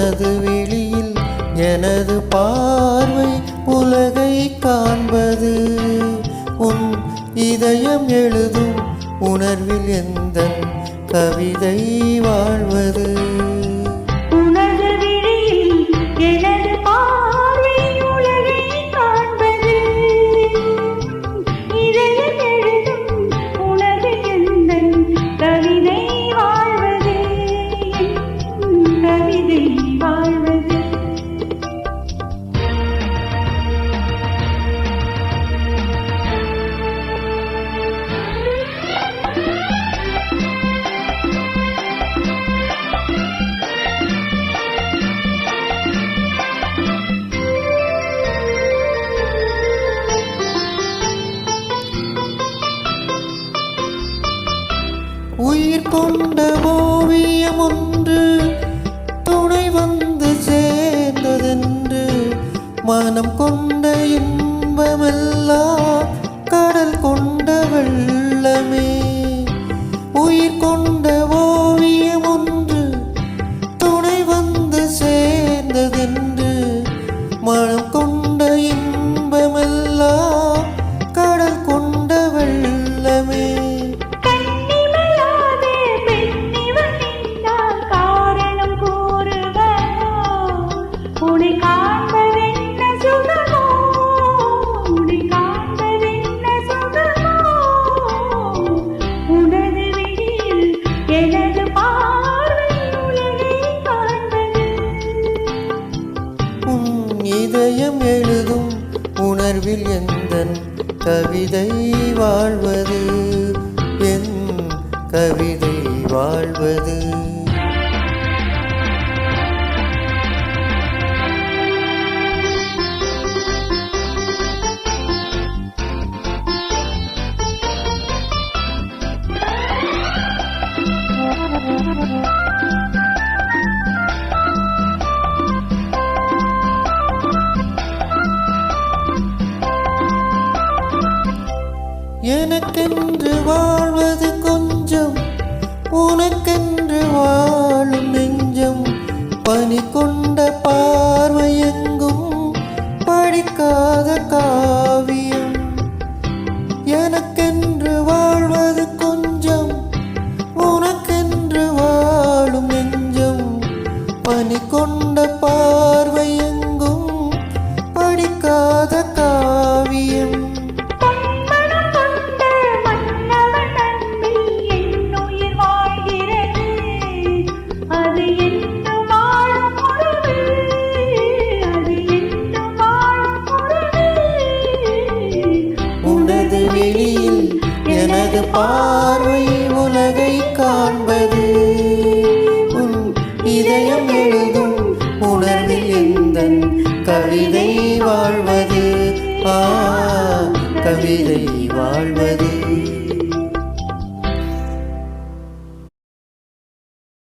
உனது விழியில் எனது பார்வை உலகை காண்பது. உன் இதயம் எழுதும் உணர்வில் எந்தன் கவிதை வாழ்வது. உயிர் கொண்ட ஓவியம் ஒன்று துணை வந்து சேர்ந்ததென்று மனம் கொண்ட இன்பமெல்லாம் கடல் கொண்ட வெள்ளமே. உயிர் கொண்ட ஓவியம் ஒன்று துணை வந்து சேர்ந்ததென்று மனம் கொண்ட இன்பமெல்லாம் கடல் கொண்ட வெள்ளமே. இதயம் எழுதும் உணர்வில் எந்தன் கவிதை வாழ்வது. என் கவிதை வாழ்வது. எனக்கென்று வாழ்வது கொஞ்சம், உனக்கென்று வாழும் நெஞ்சம். பனி கொண்ட பார்வை எங்கும் படிக்காத காவியம். எனக்கென்று வாழ்வது கொஞ்சம், உனக்கென்று வாழும் நெஞ்சம். பனி கொண்ட பார்வை எங்கும் படிக்காத காவியம். எனது பார்வை உலகை காண்பது. உன் இதயம் எழுதும் உணர்வில் எந்தன் கவிதை வாழ்வது. கவிதை வாழ்வது.